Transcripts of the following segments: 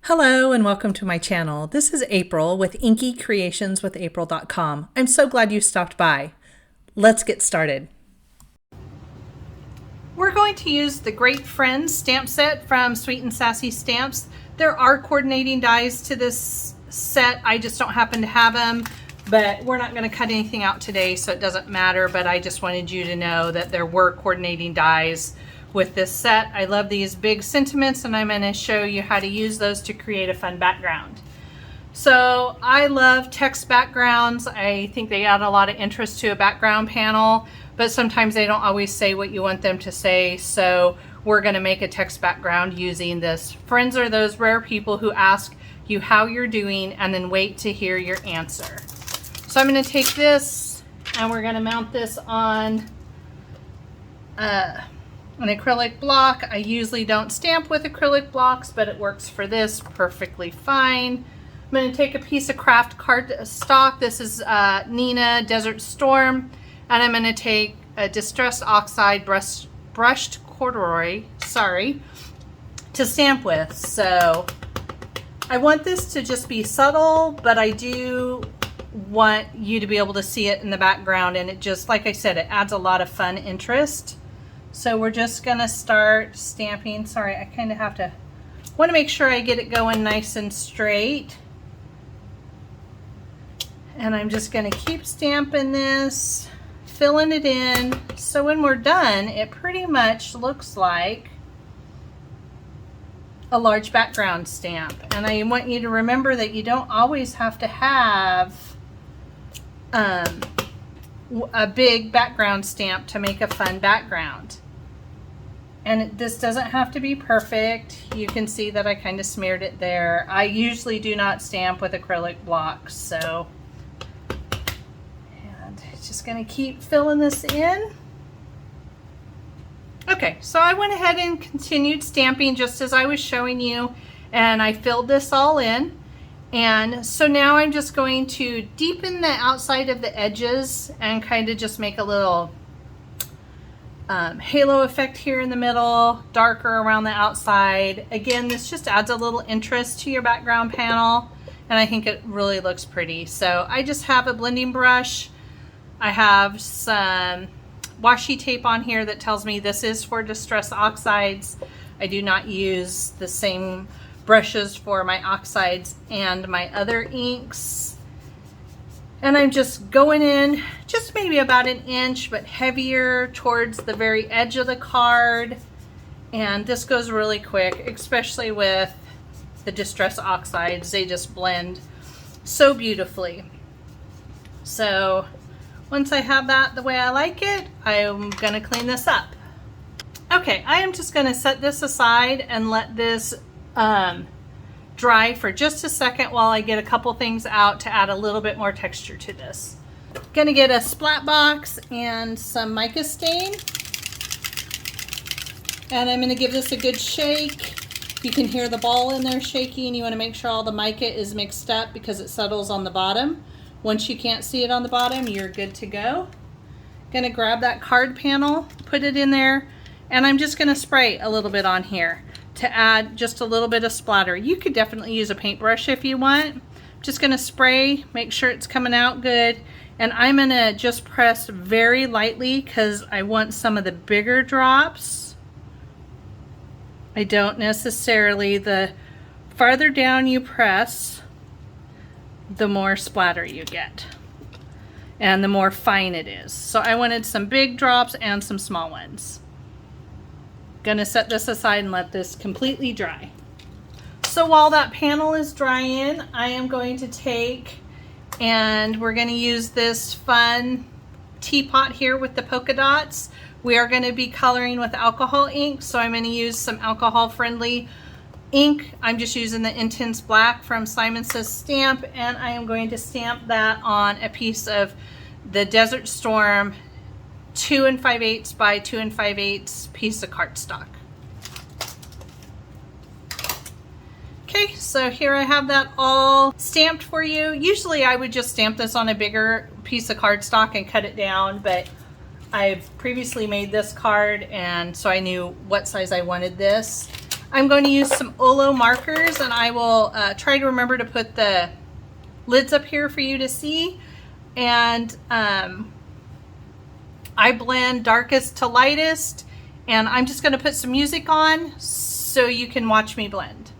Hello and welcome to my channel. This is April with inkycreationswithapril.com. I'm so glad you stopped by. Let's get started. We're going to use the Great Friends stamp set from Sweet and Sassy Stamps. There are coordinating dies to this set. I just don't happen to have them, but we're not going to cut anything out today, so it doesn't matter. But I just wanted you to know that there were coordinating dies with this set. I love these big sentiments, and I'm going to show you how to use those to create a fun background. So I love text backgrounds. I think they add a lot of interest to a background panel, but sometimes they don't always say what you want them to say. So we're going to make a text background using this. Friends are those rare people who ask you how you're doing and then wait to hear your answer. So I'm going to take this and we're going to mount this on an acrylic block. I usually don't stamp with acrylic blocks, but it works for this perfectly fine. I'm going to take a piece of craft cardstock. This is Neenah Desert Storm, and I'm going to take a distressed oxide brushed corduroy, to stamp with. So I want this to just be subtle, but I do want you to be able to see it in the background, and it just, like I said, it adds a lot of fun interest. So we're just gonna start stamping. Sorry, I kind of want to make sure I get it going nice and straight. And I'm just gonna keep stamping this, filling it in. So when we're done, it pretty much looks like a large background stamp. And I want you to remember that you don't always have to have a big background stamp to make a fun background. And this doesn't have to be perfect. You can see that I kind of smeared it there. I usually do not stamp with acrylic blocks, so. And just gonna keep filling this in. Okay, so I went ahead and continued stamping just as I was showing you, and I filled this all in. And so now I'm just going to deepen the outside of the edges and kind of just make a little halo effect here in the middle, darker around the outside. Again, this just adds a little interest to your background panel, and I think it really looks pretty. So I just have a blending brush. I have some washi tape on here that tells me this is for distress oxides. I do not use the same brushes for my oxides and my other inks. And I'm just going in just maybe about an inch, but heavier towards the very edge of the card. And this goes really quick, especially with the distress oxides. They just blend so beautifully. So once I have that the way I like it, I'm gonna clean this up. Okay, I am just gonna set this aside and let this dry for just a second while I get a couple things out to add a little bit more texture to this. Gonna get a splat box and some mica stain, and I'm gonna give this a good shake. You can hear the ball in there shaking. You want to make sure all the mica is mixed up because it settles on the bottom. Once you can't see it on the bottom, you're good to go. Gonna grab that card panel, put it in there, and I'm just gonna spray a little bit on here to add just a little bit of splatter. You could definitely use a paintbrush if you want. Just gonna spray, make sure it's coming out good, and I'm gonna just press very lightly because I want some of the bigger drops. I don't necessarily, the farther down you press, the more splatter you get and the more fine it is. So I wanted some big drops and some small ones. Gonna set this aside and let this completely dry. So while that panel is drying, I am going to take, and we're gonna use this fun teapot here with the polka dots. We are gonna be coloring with alcohol ink, so I'm gonna use some alcohol friendly ink. I'm just using the Intense Black from Says Stamp, and I am going to stamp that on a piece of the Desert Storm 2 5/8 by 2 5/8 piece of cardstock. Okay, so here I have that all stamped for you. Usually I would just stamp this on a bigger piece of cardstock and cut it down, but I've previously made this card, and so I knew what size I wanted this. I'm going to use some Olo markers, and I will try to remember to put the lids up here for you to see. And I blend darkest to lightest, and I'm just going to put some music on so you can watch me blend.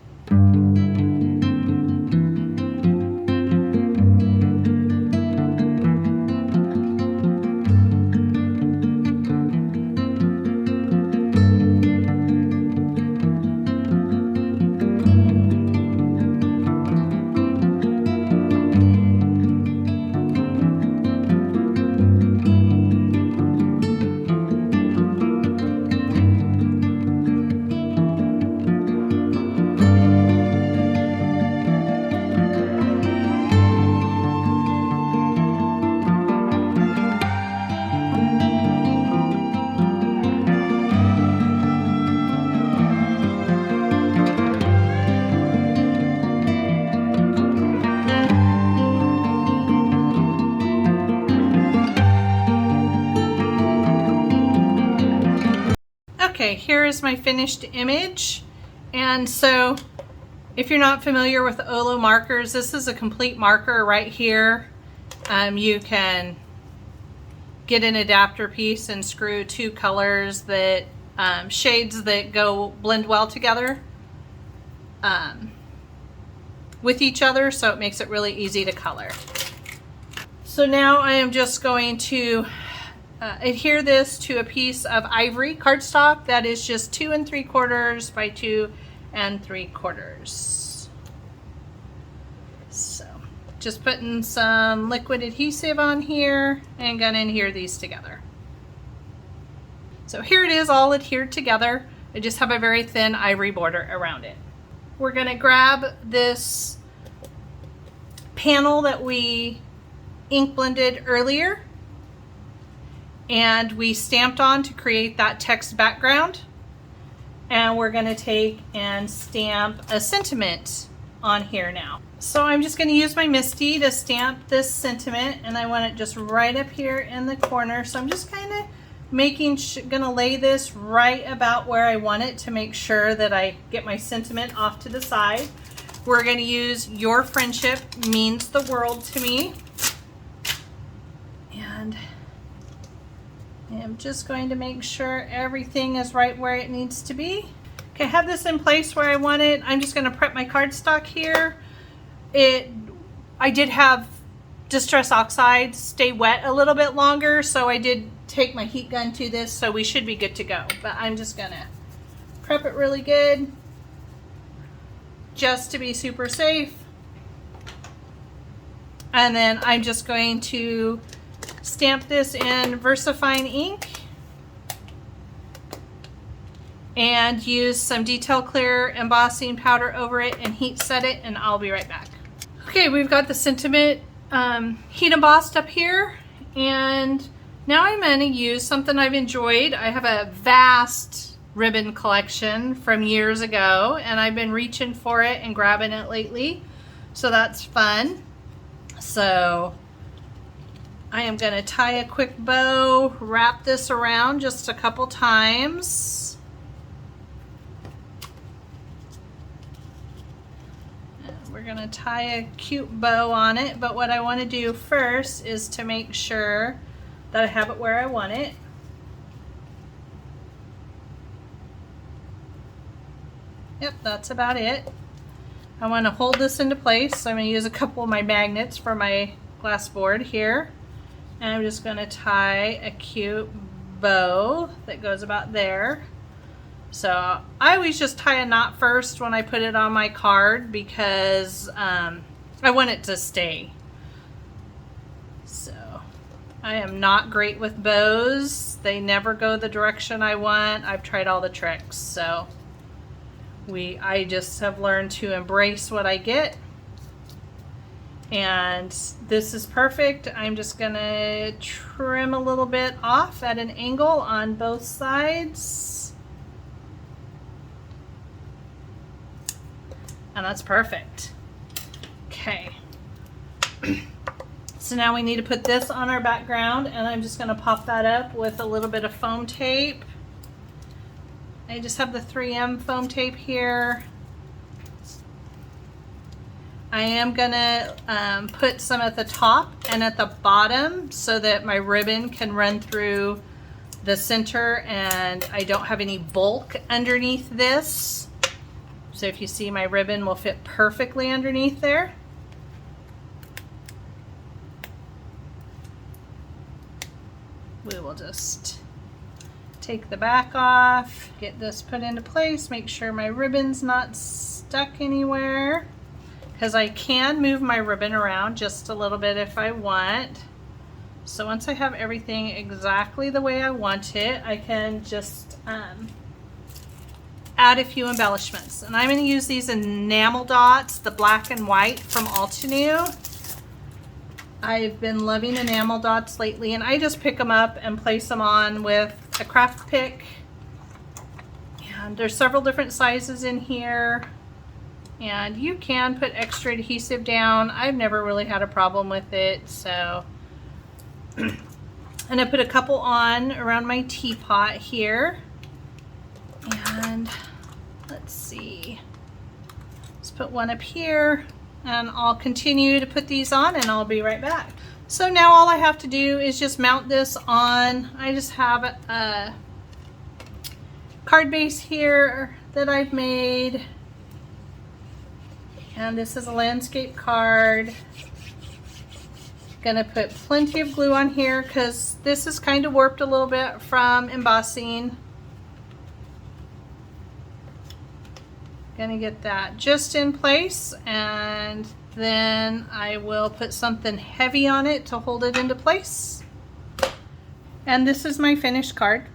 Okay, here is my finished image. And so if you're not familiar with Olo markers, this is a complete marker right here. You can get an adapter piece and screw two colors that shades that go blend well together with each other, so it makes it really easy to color. So now I am just going to adhere this to a piece of ivory cardstock that is just 2 3/4 by 2 3/4. So just putting some liquid adhesive on here and gonna adhere these together. So here it is all adhered together. I just have a very thin ivory border around it. We're gonna grab this panel that we ink blended earlier and we stamped on to create that text background. And we're gonna take and stamp a sentiment on here now. So I'm just gonna use my MISTI to stamp this sentiment, and I want it just right up here in the corner. So I'm just kind of gonna lay this right about where I want it to make sure that I get my sentiment off to the side. We're gonna use "Your friendship means the world to me." And I'm just going to make sure everything is right where it needs to be. Okay, I have this in place where I want it. I'm just gonna prep my cardstock here. I did have Distress Oxide stay wet a little bit longer, so I did take my heat gun to this, so we should be good to go. But I'm just gonna prep it really good just to be super safe. And then I'm just going to stamp this in VersaFine ink and use some detail clear embossing powder over it and heat set it, and I'll be right back. Okay, we've got the sentiment heat embossed up here, and now I'm going to use something I've enjoyed. I have a vast ribbon collection from years ago, and I've been reaching for it and grabbing it lately, so that's fun. So I am going to tie a quick bow, wrap this around just a couple times. And we're going to tie a cute bow on it, but what I want to do first is to make sure that I have it where I want it. Yep, that's about it. I want to hold this into place, so I'm going to use a couple of my magnets for my glass board here. And I'm just going to tie a cute bow that goes about there. So I always just tie a knot first when I put it on my card because I want it to stay. So I am not great with bows. They never go the direction I want. I've tried all the tricks. So I just have learned to embrace what I get. And this is perfect. I'm just gonna trim a little bit off at an angle on both sides. And that's perfect. Okay. So now we need to put this on our background, and I'm just gonna pop that up with a little bit of foam tape. I just have the 3M foam tape here. I am gonna put some at the top and at the bottom so that my ribbon can run through the center and I don't have any bulk underneath this. So if you see, my ribbon will fit perfectly underneath there. We will just take the back off, get this put into place, make sure my ribbon's not stuck anywhere, because I can move my ribbon around just a little bit if I want. So once I have everything exactly the way I want it, I can just add a few embellishments. And I'm going to use these enamel dots, the black and white from Altenew. I've been loving enamel dots lately, and I just pick them up and place them on with a craft pick. And there's several different sizes in here, and you can put extra adhesive down. I've never really had a problem with it, so. And I put a couple on around my teapot here. And let's see, let's put one up here, and I'll continue to put these on and I'll be right back. So now all I have to do is just mount this on. I just have a card base here that I've made, and this is a landscape card. Gonna put plenty of glue on here because this is kind of warped a little bit from embossing. Gonna get that just in place, and then I will put something heavy on it to hold it into place. And this is my finished card.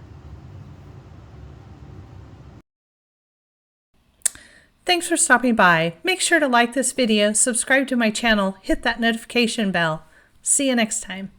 Thanks for stopping by. Make sure to like this video, subscribe to my channel, hit that notification bell. See you next time.